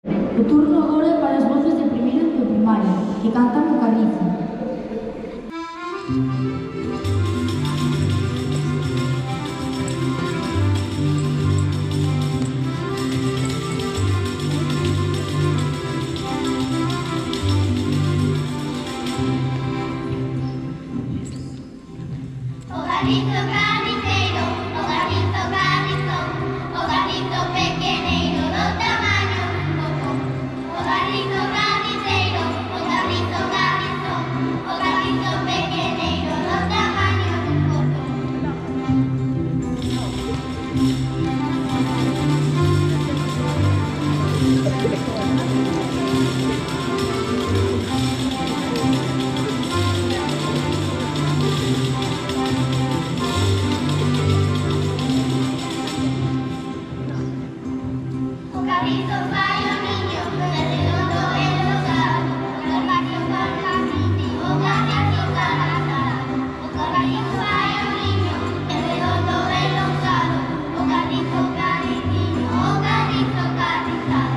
O turno agora é para as voces de primeiro e de primaria, que cantan o Carrizo. O garrito carniceiro, o garrito carnizo, o garrito pequeneiro do tamaño dun coco. O garrito carniceiro, o garrito carnizo, o garrito pequeneiro do tamaño dun coco. O carrizo fai o niño, é redondo e rosado. O carrizo carnizo, o carrizo carnizo. O carrizo fai o niño, é redondo e rosado. O carrizo carnizo, o carrizo carnizado.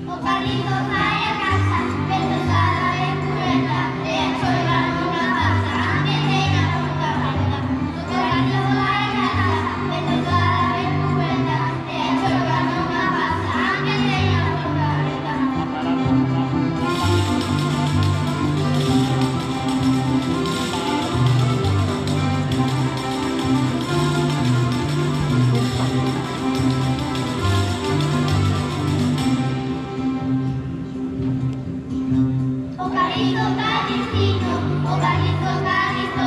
O carrizo fai a casa, pesada e cruenta, e a choiva nunha pasa, que teña pouca renda. O carrizo fai a casa, pesada e cruenta, e a choiva nunha pasa, que teña pouca renda. O carrizo carnicino, o carrizo carnizo